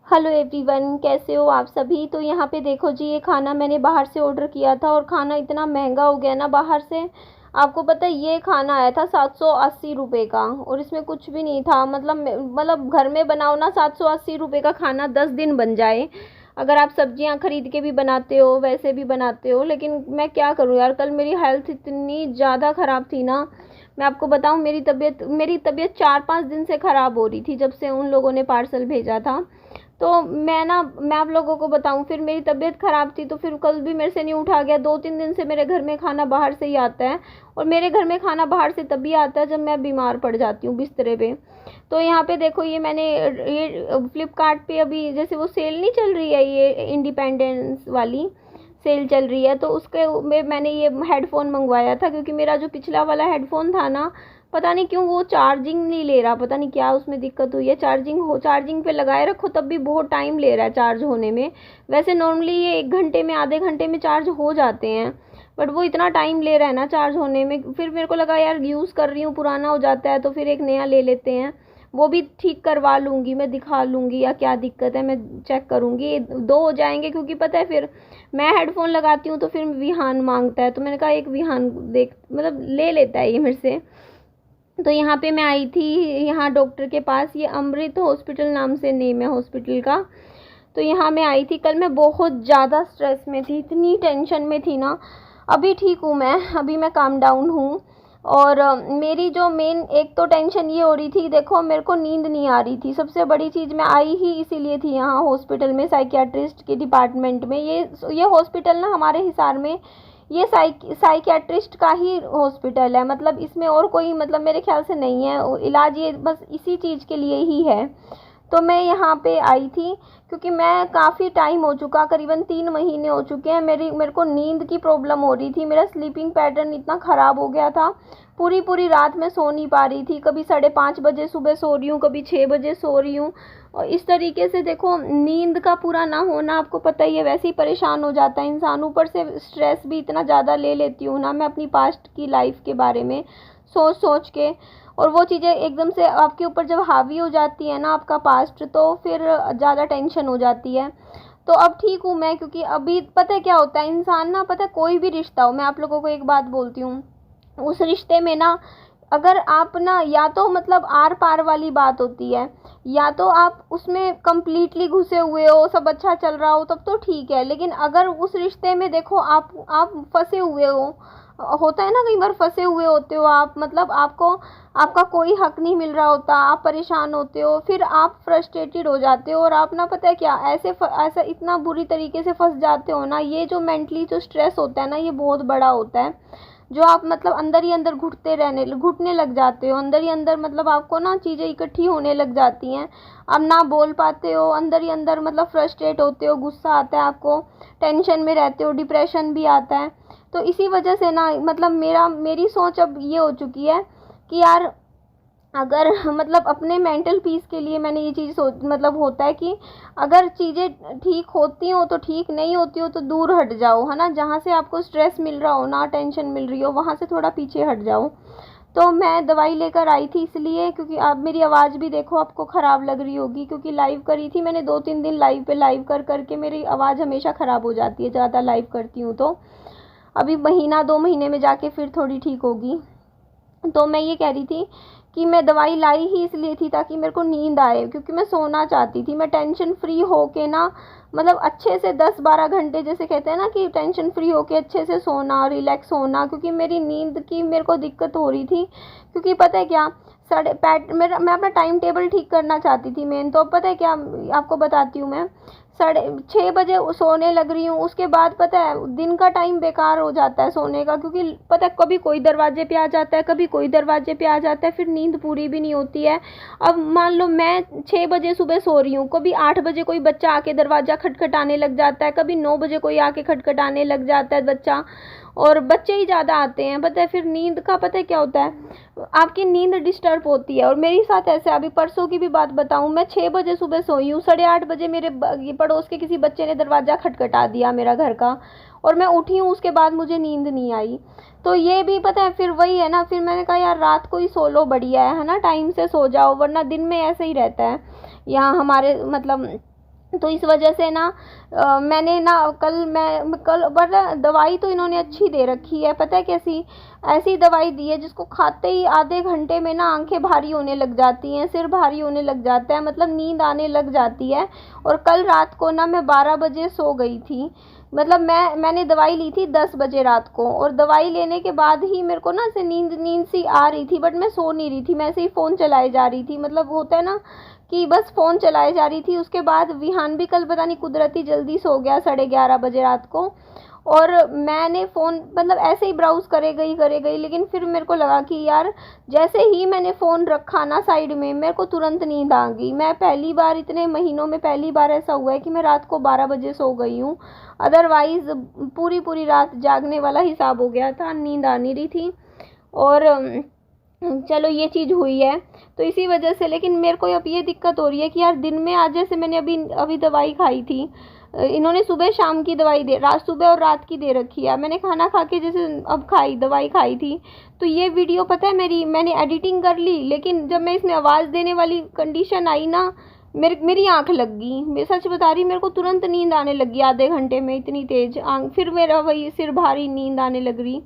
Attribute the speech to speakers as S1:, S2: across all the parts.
S1: Hello everyone, कैसे हो आप सभी। तो यहाँ पे देखो जी, ये खाना मैंने बाहर से ऑर्डर किया था और खाना इतना महंगा हो गया ना बाहर से। आपको पता है, ये खाना आया था 780 रुपये का और इसमें कुछ भी नहीं था। मतलब घर में बनाओ ना, 780 रुपये का खाना 10 दिन बन जाए। अगर आप सब्जियां खरीद के भी बनाते हो, वैसे भी बनाते हो, लेकिन मैं क्या करूँ यार, कल मेरी हेल्थ इतनी ज़्यादा ख़राब थी ना। मैं आपको बताऊं, मेरी तबीयत 4-5 दिन से ख़राब हो रही थी जब से उन लोगों ने पार्सल भेजा था। तो मैं आप लोगों को बताऊं, फिर मेरी तबीयत ख़राब थी तो फिर कल भी मेरे से नहीं उठा गया। 2-3 दिन से मेरे घर में खाना बाहर से ही आता है। और मेरे घर में खाना बाहर से तभी आता है जब मैं बीमार पड़ जाती हूँ बिस्तरे पे। तो यहाँ पे देखो, ये फ्लिपकार्ट पे अभी जैसे वो सेल नहीं चल रही है, ये इंडिपेंडेंस वाली सेल चल रही है, तो उसके में मैंने ये हेडफ़ोन मंगवाया था, क्योंकि मेरा जो पिछला वाला हेडफ़ोन था ना, पता नहीं क्यों वो चार्जिंग नहीं ले रहा। पता नहीं क्या उसमें दिक्कत हुई है। चार्जिंग पे लगाए रखो तब भी बहुत टाइम ले रहा है चार्ज होने में। वैसे नॉर्मली ये 1 घंटे में, आधे घंटे में चार्ज हो जाते हैं, बट वो इतना टाइम ले रहा है ना चार्ज होने में। फिर मेरे को लगा यार, यूज़ कर रही हूँ, पुराना हो जाता है तो फिर एक नया ले लेते हैं। वो भी ठीक करवा लूँगी, मैं दिखा लूँगी या क्या दिक्कत है, मैं चेक करूँगी। 2 हो जाएंगे, क्योंकि पता है फिर मैं हेडफोन लगाती हूँ तो फिर विहान मांगता है, तो मैंने कहा एक विहान देख, मतलब ले लेता है ये मेरे से। तो यहाँ पे मैं आई थी, यहाँ डॉक्टर के पास, ये अमृत हॉस्पिटल नाम से नेम है हॉस्पिटल का। तो यहाँ मैं आई थी, कल मैं बहुत ज़्यादा स्ट्रेस में थी, इतनी टेंशन में थी ना। अभी ठीक हूँ मैं, अभी मैं काम डाउन हूँ। और मेरी जो मेन एक तो टेंशन ये हो रही थी, देखो मेरे को नींद नहीं आ रही थी। सबसे बड़ी चीज़, मैं आई ही इसीलिए थी यहाँ हॉस्पिटल में, साइकियाट्रिस्ट के डिपार्टमेंट में। ये हॉस्पिटल ना हमारे हिसार में, ये साइकियाट्रिस्ट का ही हॉस्पिटल है। मतलब इसमें और कोई, मतलब मेरे ख्याल से नहीं है इलाज, ये बस इसी चीज़ के लिए ही है। तो मैं यहाँ पे आई थी क्योंकि मैं काफ़ी टाइम हो चुका, करीबन 3 महीने हो चुके हैं, मेरे को नींद की प्रॉब्लम हो रही थी। मेरा स्लीपिंग पैटर्न इतना ख़राब हो गया था, पूरी पूरी रात में सो नहीं पा रही थी। कभी 5:30 बजे सुबह सो रही हूँ, कभी 6 बजे सो रही हूँ। और इस तरीके से देखो, नींद का पूरा ना होना, आपको पता ही है, वैसे ही परेशान हो जाता है इंसान। ऊपर से स्ट्रेस भी इतना ज़्यादा ले लेती हूँ ना मैं अपनी पास्ट की लाइफ के बारे में सोच सोच के। और वो चीज़ें एकदम से आपके ऊपर जब हावी हो जाती है ना, आपका पास्ट, तो फिर ज़्यादा टेंशन हो जाती है। तो अब ठीक हूँ मैं, क्योंकि अभी पता है क्या होता है, इंसान ना, पता है कोई भी रिश्ता हो, मैं आप लोगों को एक बात बोलती हूँ, उस रिश्ते में ना, अगर आप ना, या तो मतलब आर पार वाली बात होती है, या तो आप उसमें कंप्लीटली घुसे हुए हो, सब अच्छा चल रहा हो, तब तो ठीक है। लेकिन अगर उस रिश्ते में देखो आप फंसे हुए हो, होता है ना, कई बार फंसे हुए होते हो आप, मतलब आपको आपका कोई हक नहीं मिल रहा होता, आप परेशान होते हो, फिर आप फ्रस्ट्रेटेड हो जाते हो, और आप ना, पता है क्या, ऐसा इतना बुरी तरीके से फंस जाते हो ना। ये जो मेंटली जो स्ट्रेस होता है ना, ये बहुत बड़ा होता है, जो आप मतलब अंदर ही अंदर घुटने लग जाते हो अंदर ही अंदर। मतलब आपको ना चीज़ें इकट्ठी होने लग जाती हैं, आप ना बोल पाते हो, अंदर ही अंदर मतलब फ्रस्ट्रेट होते हो, गुस्सा आता है आपको, टेंशन में रहते हो, डिप्रेशन भी आता है। तो इसी वजह से ना, मतलब मेरी सोच अब ये हो चुकी है कि यार, अगर मतलब अपने मेंटल पीस के लिए मैंने ये चीज़ सोच, मतलब होता है कि अगर चीज़ें ठीक होती हो तो ठीक, नहीं होती हो तो दूर हट जाओ, है ना। जहाँ से आपको स्ट्रेस मिल रहा हो ना, टेंशन मिल रही हो, वहाँ से थोड़ा पीछे हट जाओ। तो मैं दवाई लेकर आई थी इसलिए, क्योंकि अब मेरी आवाज़ भी देखो आपको ख़राब लग रही होगी, क्योंकि लाइव करी थी मैंने 2-3 दिन लाइव कर करके मेरी आवाज़ हमेशा ख़राब हो जाती है, ज़्यादा लाइव करती हूँ तो। अभी महीना 2 महीने में जाके फिर थोड़ी ठीक होगी। तो मैं ये कह रही थी कि मैं दवाई लाई ही इसलिए थी ताकि मेरे को नींद आए, क्योंकि मैं सोना चाहती थी। मैं टेंशन फ्री होके ना, मतलब अच्छे से 10-12 घंटे, जैसे कहते हैं ना कि टेंशन फ्री होके अच्छे से सोना, रिलैक्स होना, क्योंकि मेरी नींद की मेरे को दिक्कत हो रही थी। क्योंकि पता है क्या, मैं अपना टाइम टेबल ठीक करना चाहती थी मेन तो। पता है क्या, आपको बताती हूँ मैं, 6:30 बजे सोने लग रही हूँ, उसके बाद पता है दिन का टाइम बेकार हो जाता है सोने का, क्योंकि पता है कभी कोई दरवाजे पे आ जाता है, कभी कोई दरवाजे पे आ जाता है, फिर नींद पूरी भी नहीं होती है। अब मान लो मैं 6 बजे सुबह सो रही हूँ, कभी 8 बजे कोई बच्चा आके दरवाज़ा खटखटाने लग जाता है, कभी 9 बजे कोई आके खटखटाने लग जाता है बच्चा, और बच्चे ही ज़्यादा आते हैं। पता है फिर नींद का, पता है क्या होता है, आपकी नींद डिस्टर्ब होती है। और मेरे साथ ऐसे, अभी परसों की भी बात बताऊं, मैं 6 बजे सुबह सोई हूँ, 8:30 बजे मेरे पड़ोस के किसी बच्चे ने दरवाज़ा खटखटा दिया मेरा घर का, और मैं उठी हूँ, उसके बाद मुझे नींद नहीं आई। तो ये भी पता है, फिर वही है ना, फिर मैंने कहा यार रात को ही सो लो, बढ़िया है ना, टाइम से सो जाओ, वरना दिन में ऐसे ही रहता है यहाँ हमारे, मतलब तो इस वजह से ना मैंने ना कल बट दवाई तो इन्होंने अच्छी दे रखी है, पता है कैसी, ऐसी दवाई दी है जिसको खाते ही आधे घंटे में ना आंखें भारी होने लग जाती हैं, सिर भारी होने लग जाता है, मतलब नींद आने लग जाती है। और कल रात को ना मैं 12 बजे सो गई थी, मतलब मैंने दवाई ली थी 10 बजे रात को, और दवाई लेने के बाद ही मेरे को ना से नींद नींद सी आ रही थी, बट मैं सो नहीं रही थी, मैं ऐसे ही फ़ोन चलाए जा रही थी, मतलब होता है ना कि बस फ़ोन चलाए जा रही थी। उसके बाद विहान भी कल पता नहीं कुदरती जल्दी सो गया 11:30 बजे रात को, और मैंने फ़ोन मतलब ऐसे ही ब्राउज़ करे गई, लेकिन फिर मेरे को लगा कि यार जैसे ही मैंने फ़ोन रखा ना साइड में, मेरे को तुरंत नींद आ गई। मैं पहली बार इतने महीनों में पहली बार ऐसा हुआ है कि मैं रात को 12 बजे सो गई हूँ, अदरवाइज़ पूरी पूरी रात जागने वाला हिसाब हो गया था, नींद आ नहीं रही थी। और चलो ये चीज़ हुई है, तो इसी वजह से, लेकिन मेरे को अब ये दिक्कत हो रही है कि यार दिन में आज जैसे मैंने अभी अभी दवाई खाई थी, इन्होंने सुबह शाम की दवाई दे रात सुबह और रात की दे रखी है, मैंने खाना खा के जैसे अब दवाई खाई थी, तो ये वीडियो पता है मैंने एडिटिंग कर ली, लेकिन जब मैं इसमें आवाज़ देने वाली कंडीशन आई ना, मेरी आंख लग गई, मैं सच बता रही, मेरे को तुरंत नींद आने लगी आधे घंटे में, इतनी तेज आंख, फिर मेरा वही सिर भारी, नींद आने लग रही।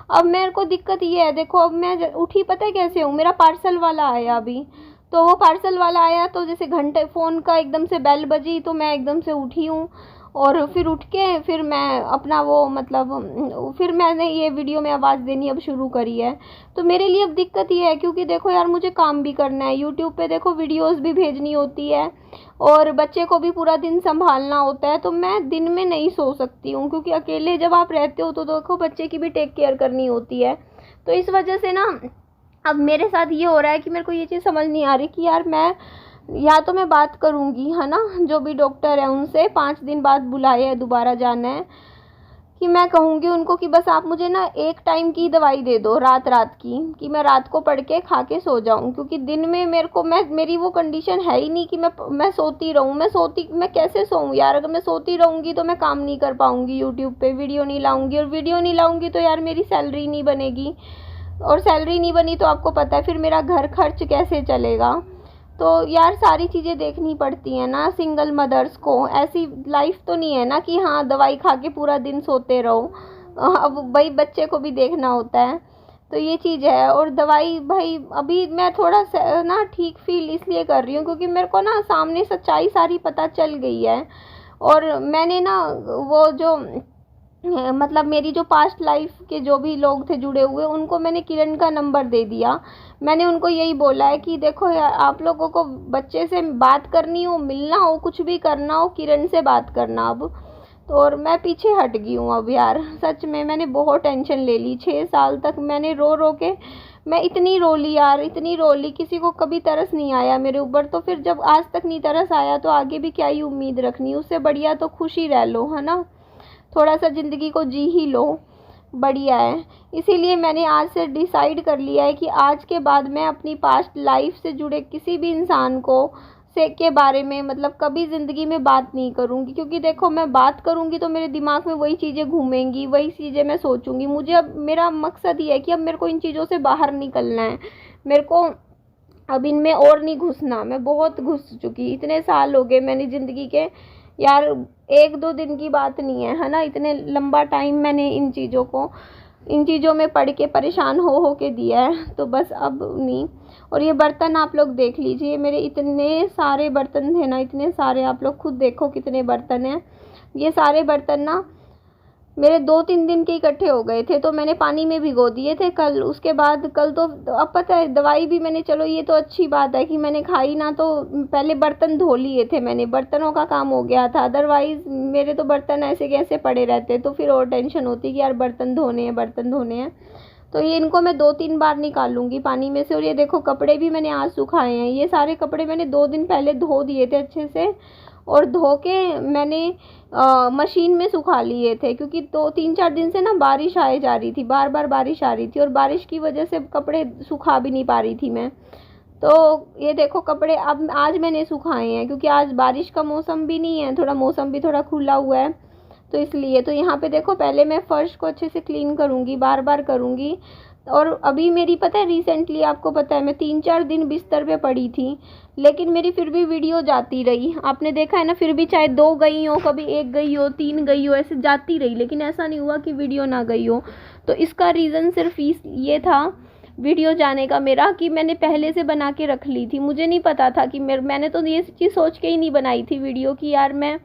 S1: अब मेरे को दिक्कत ये है, देखो अब मैं उठी पता है कैसे हूँ, मेरा पार्सल वाला आया अभी, तो वो पार्सल वाला आया तो जैसे घंटे फ़ोन का एकदम से बेल बजी, तो मैं एकदम से उठी हूँ, और फिर उठ के फिर मैं अपना वो मतलब फिर मैंने ये वीडियो में आवाज़ देनी अब शुरू करी है। तो मेरे लिए अब दिक्कत ये है, क्योंकि देखो यार मुझे काम भी करना है, यूट्यूब पे देखो वीडियोस भी भेजनी होती है, और बच्चे को भी पूरा दिन संभालना होता है, तो मैं दिन में नहीं सो सकती हूँ, क्योंकि अकेले जब आप रहते हो तो देखो बच्चे की भी टेक केयर करनी होती है। तो इस वजह से ना अब मेरे साथ ये हो रहा है कि मेरे को ये चीज़ समझ नहीं आ रही कि यार मैं या तो मैं बात करूँगी, है ना, जो भी डॉक्टर है उनसे, 5 दिन बाद बुलाए है, दोबारा जाना है, कि मैं कहूँगी उनको कि बस आप मुझे ना एक टाइम की दवाई दे दो रात रात की, कि मैं रात को पढ़ के खा के सो जाऊँ, क्योंकि दिन में मेरे को मेरी वो कंडीशन है ही नहीं कि मैं सोती रहूँ, मैं कैसे सोऊँ यार, अगर मैं सोती रहूँगी तो मैं काम नहीं कर पाऊँगी, यूट्यूब पे वीडियो नहीं लाऊँगी, और वीडियो नहीं लाऊँगी तो यार मेरी सैलरी नहीं बनेगी, और सैलरी नहीं बनी तो आपको पता है फिर मेरा घर खर्च कैसे चलेगा। तो यार सारी चीज़ें देखनी पड़ती हैं ना सिंगल मदर्स को, ऐसी लाइफ तो नहीं है ना कि हाँ दवाई खा के पूरा दिन सोते रहो, अब भाई बच्चे को भी देखना होता है, तो ये चीज़ है। और दवाई भाई अभी मैं थोड़ा सा ना ठीक फील इसलिए कर रही हूँ क्योंकि मेरे को ना सामने सच्चाई सारी पता चल गई है, और मैंने ना वो जो मतलब मेरी जो पास्ट लाइफ के जो भी लोग थे जुड़े हुए, उनको मैंने किरण का नंबर दे दिया। मैंने उनको यही बोला है कि देखो यार आप लोगों को बच्चे से बात करनी हो, मिलना हो, कुछ भी करना हो, किरण से बात करना अब। तो और मैं पीछे हट गई हूँ अब यार, सच में मैंने बहुत टेंशन ले ली, 6 साल तक मैंने रो रो के मैं इतनी रो ली यार, इतनी रो ली, किसी को कभी तरस नहीं आया मेरे ऊपर, तो फिर जब आज तक नहीं तरस आया तो आगे भी क्या ही उम्मीद रखनी, उससे बढ़िया तो खुश ही रह लो, है ना, थोड़ा सा ज़िंदगी को जी ही लो, बढ़िया है। इसीलिए मैंने आज से डिसाइड कर लिया है कि आज के बाद मैं अपनी पास्ट लाइफ से जुड़े किसी भी इंसान को के बारे में मतलब कभी ज़िंदगी में बात नहीं करूँगी, क्योंकि देखो मैं बात करूँगी तो मेरे दिमाग में वही चीज़ें घूमेंगी, वही चीज़ें मैं सोचूंगी। मुझे अब मेरा मकसद ये है कि अब मेरे को इन चीज़ों से बाहर निकलना है, मेरे को अब इनमें और नहीं घुसना, मैं बहुत घुस चुकी, इतने साल हो गए मैंने ज़िंदगी के यार, 1-2 दिन की बात नहीं है ना, इतने लंबा टाइम मैंने इन चीज़ों में पढ़ के परेशान हो के दिया है, तो बस अब नहीं। और ये बर्तन आप लोग देख लीजिए, मेरे इतने सारे बर्तन थे ना, इतने सारे, आप लोग खुद देखो कितने बर्तन हैं, ये सारे बर्तन ना मेरे 2-3 दिन के इकट्ठे हो गए थे, तो मैंने पानी में भिगो दिए थे कल, उसके बाद कल तो अब पता है दवाई भी मैंने, चलो ये तो अच्छी बात है कि मैंने खाई ना, तो पहले बर्तन धो लिए थे मैंने, बर्तनों का काम हो गया था, अदरवाइज़ मेरे तो बर्तन ऐसे कैसे पड़े रहते, तो फिर और टेंशन होती कि यार बर्तन धोने हैं, बर्तन धोने हैं। तो ये इनको मैं 2-3 बार निकालूंगी पानी में से। और ये देखो कपड़े भी मैंने आज सुखाए हैं, ये सारे कपड़े मैंने 2 दिन पहले धो दिए थे अच्छे से, और धो के मैंने मशीन में सुखा लिए थे, क्योंकि 2-3-4 दिन से ना बारिश आए जा रही थी, बार बार बारिश आ रही थी, और बारिश की वजह से कपड़े सुखा भी नहीं पा रही थी मैं। तो ये देखो कपड़े अब आज मैंने सुखाए हैं, क्योंकि आज बारिश का मौसम भी नहीं है, थोड़ा मौसम भी थोड़ा खुला हुआ है, तो इसलिए। तो यहाँ पे देखो पहले मैं फ़र्श को अच्छे से क्लीन करूँगी, बार बार करूँगी, और अभी मेरी पता है रिसेंटली आपको पता है मैं 3-4 दिन बिस्तर पे पड़ी थी, लेकिन मेरी फिर भी वीडियो जाती रही। आपने देखा है ना, फिर भी चाहे 2 गई हो, कभी 1 गई हो, 3 गई हो, ऐसे जाती रही, लेकिन ऐसा नहीं हुआ कि वीडियो ना गई हो। तो इसका रीज़न सिर्फ ये था वीडियो जाने का मेरा, कि मैंने पहले से बना के रख ली थी। मुझे नहीं पता था कि मैंने तो ये चीज़ सोच के ही नहीं बनाई थी वीडियो कि यार मैं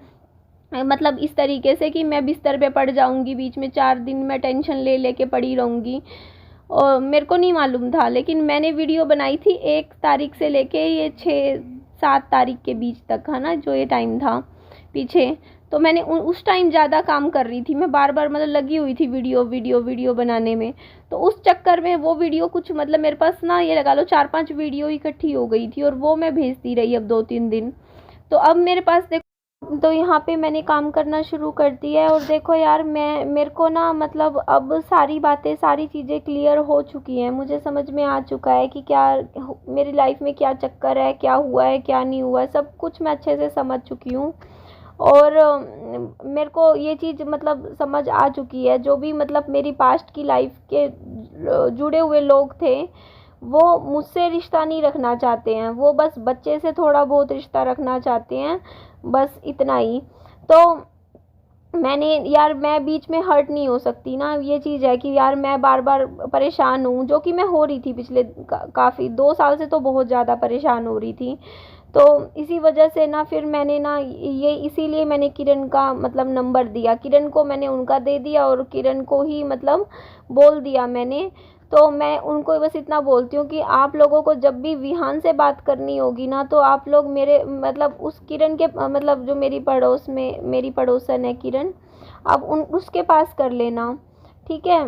S1: मतलब इस तरीके से कि मैं बिस्तर पे पड़ जाऊंगी, बीच में 4 दिन मैं टेंशन ले लेके पड़ी रहूंगी, और मेरे को नहीं मालूम था। लेकिन मैंने वीडियो बनाई थी 1 तारीख से लेके ये 6-7 तारीख के बीच तक, है ना, जो ये टाइम था पीछे। तो मैंने उस टाइम ज़्यादा काम कर रही थी मैं, बार बार मतलब लगी हुई थी वीडियो बनाने में। तो उस चक्कर में वो वीडियो कुछ मतलब मेरे पास ना, ये लगा लो 4-5 वीडियो इकट्ठी हो गई थी, और वो मैं भेजती रही अब 2-3 दिन। तो अब मेरे पास तो यहाँ पे मैंने काम करना शुरू कर दिया है। और देखो यार, मेरे को ना मतलब अब सारी बातें, सारी चीज़ें क्लियर हो चुकी हैं। मुझे समझ में आ चुका है कि क्या मेरी लाइफ में क्या चक्कर है, क्या हुआ है, क्या नहीं हुआ है, सब कुछ मैं अच्छे से समझ चुकी हूँ। और मेरे को ये चीज़ मतलब समझ आ चुकी है, जो भी मतलब मेरी पास्ट की लाइफ के जुड़े हुए लोग थे, वो मुझसे रिश्ता नहीं रखना चाहते हैं, वो बस बच्चे से थोड़ा बहुत रिश्ता रखना चाहते हैं, बस इतना ही। तो मैंने यार, मैं बीच में हर्ट नहीं हो सकती ना, ये चीज़ है कि यार मैं बार बार परेशान हूँ, जो कि मैं हो रही थी पिछले काफ़ी 2 साल से, तो बहुत ज़्यादा परेशान हो रही थी। तो इसी वजह से ना फिर मैंने ना ये इसीलिए मैंने किरण का मतलब नंबर दिया, किरण को मैंने उनका दे दिया, और किरण को ही मतलब बोल दिया मैंने। तो मैं उनको बस इतना बोलती हूँ कि आप लोगों को जब भी विहान से बात करनी होगी ना, तो आप लोग मेरे मतलब उस किरण के मतलब जो मेरी पड़ोस में मेरी पड़ोसन है किरण, आप उसके पास कर लेना, ठीक है।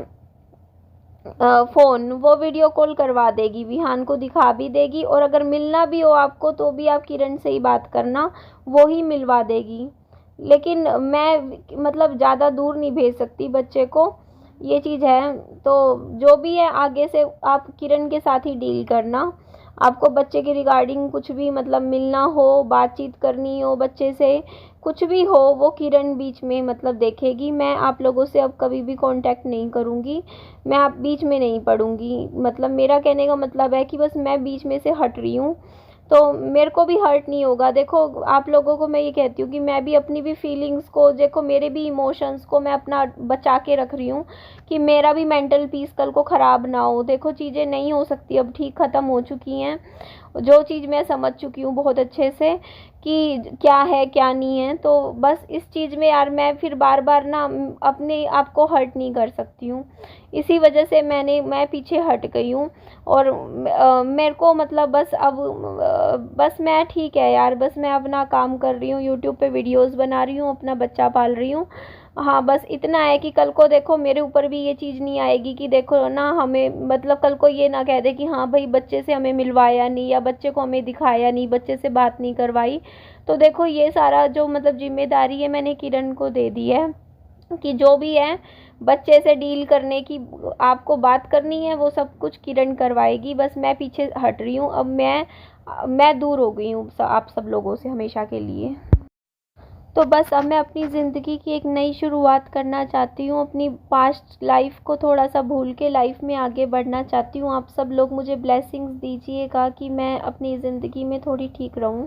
S1: फ़ोन वो वीडियो कॉल करवा देगी, विहान को दिखा भी देगी, और अगर मिलना भी हो आपको तो भी आप किरण से ही बात करना, वो ही मिलवा देगी। लेकिन मैं मतलब ज़्यादा दूर नहीं भेज सकती बच्चे को, ये चीज़ है। तो जो भी है आगे से आप किरण के साथ ही डील करना। आपको बच्चे के रिगार्डिंग कुछ भी मतलब मिलना हो, बातचीत करनी हो बच्चे से, कुछ भी हो, वो किरण बीच में मतलब देखेगी। मैं आप लोगों से अब कभी भी कांटेक्ट नहीं करूँगी, मैं आप बीच में नहीं पड़ूँगी। मतलब मेरा कहने का मतलब है कि बस मैं बीच में से हट रही हूँ, तो मेरे को भी हर्ट नहीं होगा। देखो आप लोगों को मैं ये कहती हूँ कि मैं भी अपनी भी फीलिंग्स को, देखो मेरे भी इमोशंस को मैं अपना बचा के रख रही हूँ, कि मेरा भी मेंटल पीस कल को ख़राब ना हो। देखो चीज़ें नहीं हो सकती, अब ठीक ख़त्म हो चुकी हैं, जो चीज़ मैं समझ चुकी हूँ बहुत अच्छे से कि क्या है क्या नहीं है। तो बस इस चीज़ में यार मैं फिर बार बार ना अपने आप को हर्ट नहीं कर सकती हूँ, इसी वजह से मैं पीछे हट गई हूँ। और मेरे को मतलब बस अब बस मैं ठीक है यार, बस मैं अपना काम कर रही हूँ, यूट्यूब पे वीडियोस बना रही हूँ, अपना बच्चा पाल रही हूँ। हाँ बस इतना है कि कल को देखो मेरे ऊपर भी ये चीज़ नहीं आएगी कि देखो ना हमें मतलब कल को ये ना कह दे कि हाँ भाई बच्चे से हमें मिलवाया नहीं, या बच्चे को हमें दिखाया नहीं, बच्चे से बात नहीं करवाई। तो देखो ये सारा जो मतलब जिम्मेदारी है मैंने किरण को दे दी है, कि जो भी है बच्चे से डील करने की, आपको बात करनी है वो सब कुछ किरण करवाएगी, बस मैं पीछे हट रही हूँ। अब मैं दूर हो गई हूँ आप सब लोगों से हमेशा के लिए। तो बस अब मैं अपनी ज़िंदगी की एक नई शुरुआत करना चाहती हूँ, अपनी पास्ट लाइफ को थोड़ा सा भूल के लाइफ में आगे बढ़ना चाहती हूँ। आप सब लोग मुझे ब्लेसिंग्स दीजिएगा कि मैं अपनी ज़िंदगी में थोड़ी ठीक रहूँ।